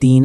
3